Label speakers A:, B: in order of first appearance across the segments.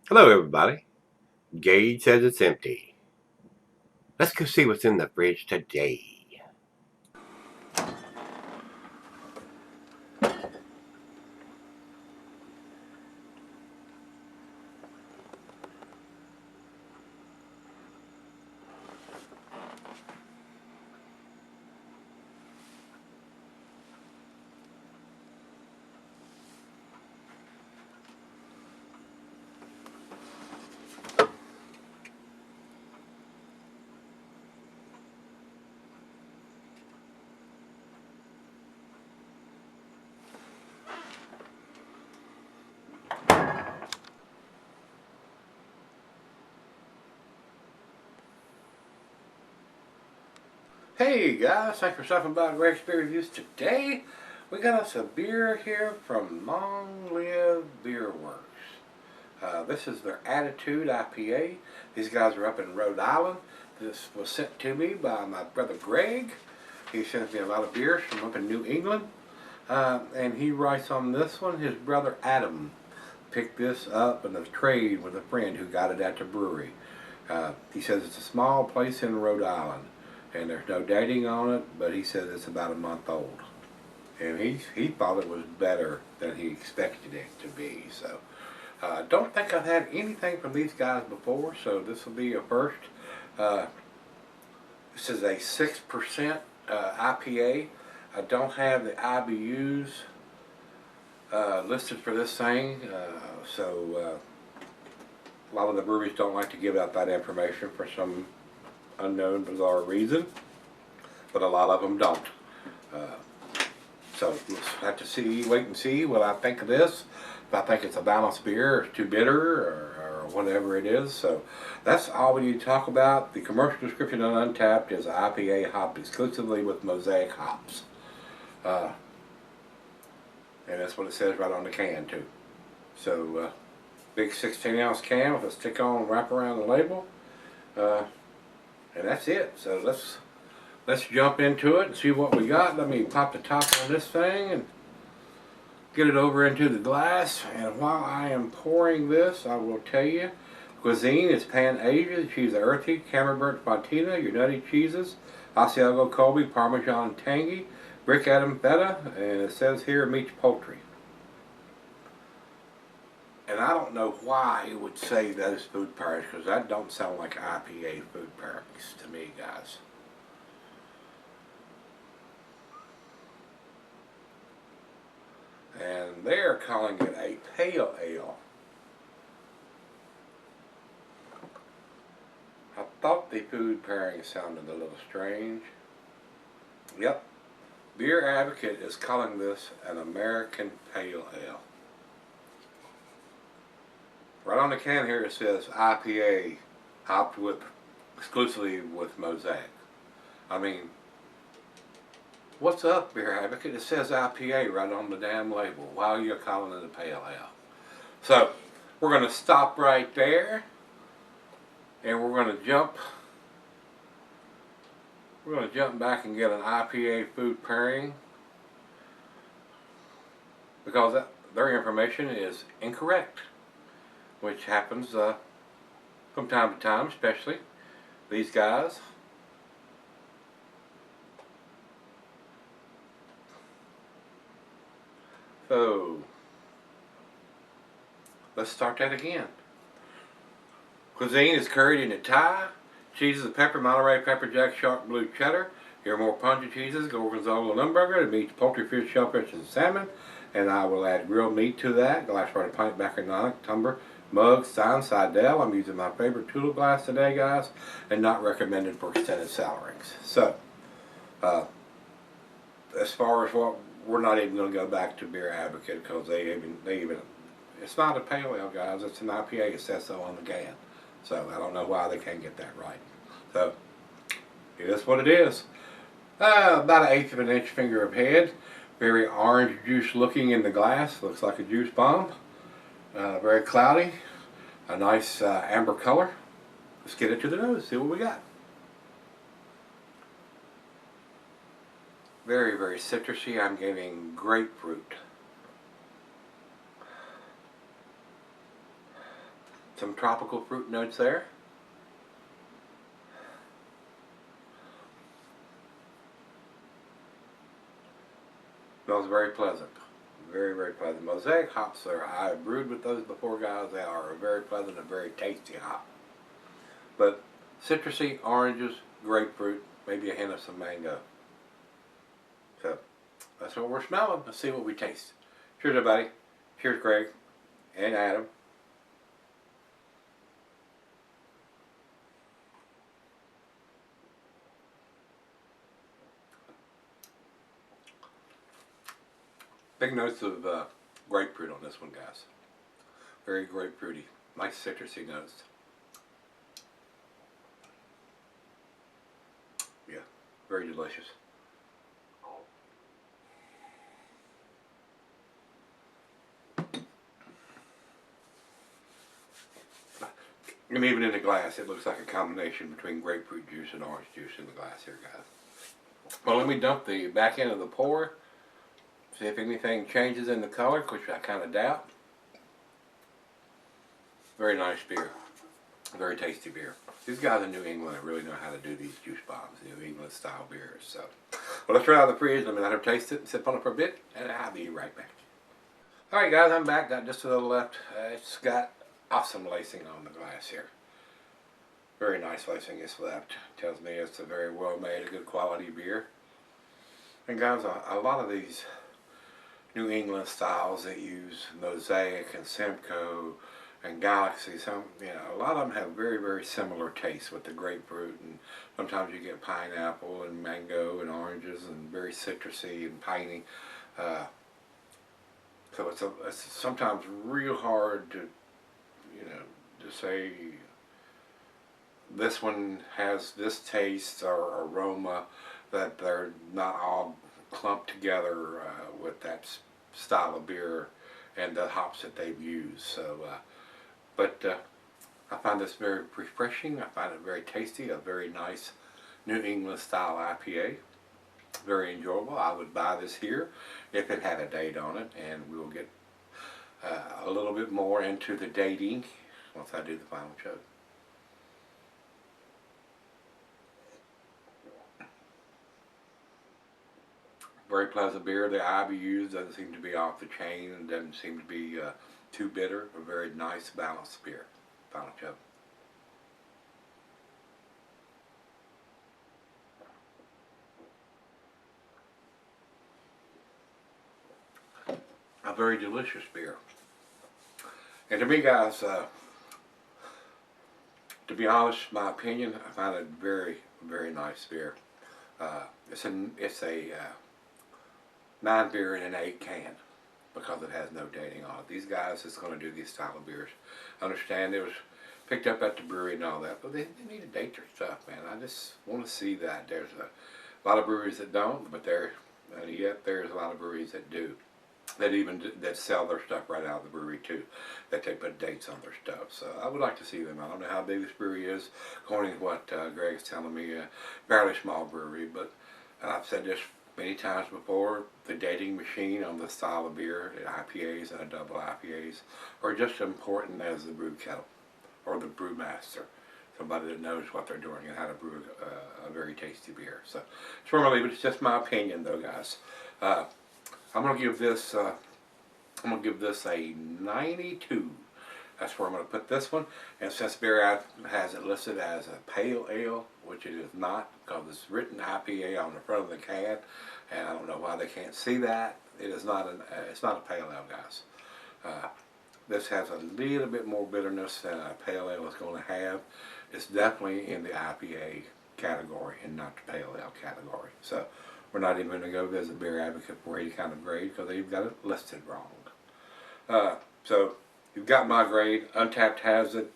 A: Hello, everybody. Gage says it's empty. Let's go see what's in the fridge today. Hey guys, thanks for stopping by Gregsbeerreviews. Today we got us a beer here from Long Live Beerworks. This is their Attitude IPA. These guys are up in Rhode Island. This was sent to me by my brother Greg. He sends me a lot of beers from up in New England. And he writes on this one, his brother Adam picked this up in a trade with a friend who got it at the brewery. He says it's a small place in Rhode Island, and there's no dating on it, but he says it's about a month old. And he thought it was better than he expected it to be. So I don't think I've had anything from these guys before, so this will be a first. This is a 6% IPA. I don't have the IBUs listed for this thing, so a lot of the breweries don't like to give out that information for some unknown, bizarre reason, but a lot of them don't. So we'll have to wait and see what I think of this. If I think it's a balanced beer, or it's too bitter, or whatever it is. So that's all we need to talk about. The commercial description on Untapped is IPA hopped exclusively with Mosaic hops. And that's what it says right on the can too. So big 16-ounce can with a stick-on wrap around the label. And that's it. So let's jump into it and see what we got. Let me pop the top on this thing and get it over into the glass. And while I am pouring this, I will tell you, cuisine is pan-Asian. Choose the earthy, Camembert Fontina, your nutty cheeses, Asiago Colby, Parmesan tangy, Brick Adam feta, and it says here meats poultry. And I don't know why it would say those food pairings, because that don't sound like IPA food pairings to me, guys. And they're calling it a pale ale. I thought the food pairing sounded a little strange. Yep. Beer Advocate is calling this an American Pale Ale. Right on the can here it says IPA hopped exclusively with Mosaic. I mean, what's up, Beer Advocate? It says IPA right on the damn label. Why are you calling it a pale ale? So we're going to stop right there, and we're going to jump back and get an IPA food pairing, because their information is incorrect, which happens from time to time, especially these guys. So let's start that again. Cuisine is curried in a Thai. Cheeses of pepper, Monterey pepper jack, sharp blue cheddar. Here are more pungent cheeses, Gorgonzola Limburger, the meats, poultry, fish, shellfish, and salmon. And I will add grilled meat to that. Glass for a pint, Bacardonic, tumbler, mug, Stein, Seidel. I'm using my favorite tulip glass today, guys, and not recommended for extended sourings. So, as far as what, we're not even going to go back to Beer Advocate, because they even, it's not a pale ale, guys. It's an IPA. It says so on the can. So I don't know why they can't get that right. So it is what it is. About 1/8 of an inch finger of head. Very orange juice looking in the glass. Looks like a juice bomb. Very cloudy. A nice amber color. Let's get it to the nose. See what we got. Very, very citrusy. I'm getting grapefruit. Some tropical fruit notes there. Smells very pleasant. Very, very pleasant. Mosaic hops there. I have brewed with those before, guys. They are a very pleasant and very tasty hop. But citrusy, oranges, grapefruit, maybe a hint of some mango. So that's what we're smelling. Let's see what we taste. Cheers, everybody. Cheers, Greg and Adam. Big notes of grapefruit on this one, guys. Very grapefruity. Nice citrusy notes. Yeah, very delicious. And even in the glass, it looks like a combination between grapefruit juice and orange juice in the glass here, guys. Well, let me dump the back end of the pour. See if anything changes in the color, which I kind of doubt. Very nice beer. Very tasty beer. These guys in New England really know how to do these juice bombs, New England style beers. So, well, let's try out of the fridge. Let me let her taste it and sip on it for a bit, and I'll be right back. All right, guys, I'm back. Got just a little left. It's got awesome lacing on the glass here. Very nice lacing is left. Tells me it's a very well made, a good quality beer. And guys, a lot of these New England styles that use Mosaic and Simcoe and Galaxy, a lot of them have very, very similar tastes with the grapefruit, and sometimes you get pineapple and mango and oranges and very citrusy and piney. So it's sometimes real hard to, to say this one has this taste or aroma, that they're not all clumped together with that style of beer and the hops that they've used. So, but I find this very refreshing. I find it very tasty. A very nice New England style IPA. Very enjoyable. I would buy this here if it had a date on it, and we will get a little bit more into the dating once I do the final chug. Very pleasant beer. The IBUs doesn't seem to be off the chain and doesn't seem to be too bitter. A very nice balanced beer. Final chug. A very delicious beer. And to me, guys, to be honest, my opinion, I find it very, very nice beer. It's a 9 beer in an 8 can because it has no dating on it. These guys that's going to do these style of beers, I understand it was picked up at the brewery and all that, but they need to date their stuff, man. I just want to see that. There's a lot of breweries that don't, but yet there's a lot of breweries that do. That sell their stuff right out of the brewery too, that they put dates on their stuff. So I would like to see them. I don't know how big this brewery is, according to what Greg's telling me, a fairly small brewery, but I've said this many times before, the dating machine on the style of beer, IPAs and double IPAs, are just as important as the brew kettle or the brewmaster. Somebody that knows what they're doing and how to brew a very tasty beer. So it's where I'm gonna leave it. It's just my opinion, though, guys. I'm gonna give this a 92. That's where I'm gonna put this one. And since Beer has it listed as a pale ale, which it is not, because it's written IPA on the front of the can, and I don't know why they can't see that. It is not it's not a pale ale, guys. This has a little bit more bitterness than a pale ale is going to have. It's definitely in the IPA category and not the pale ale category. So we're not even going to go visit Beer Advocate for any kind of grade because they've got it listed wrong. So you've got my grade. Untapped has it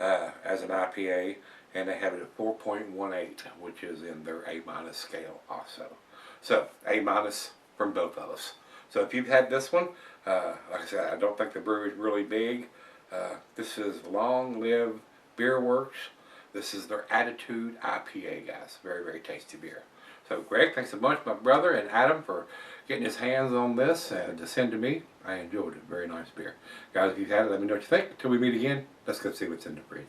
A: as an IPA, and they have it at 4.18, which is in their A- scale also. So A- from both of us. So if you've had this one, like I said, I don't think the brewery is really big. This is Long Live Beerworks. This is their Attitude IPA, guys. Very, very tasty beer. So Greg, thanks a bunch, my brother, and Adam, for getting his hands on this to send to me. I enjoyed it. Very nice beer. Guys, if you've had it, let me know what you think. Until we meet again, let's go see what's in the fridge.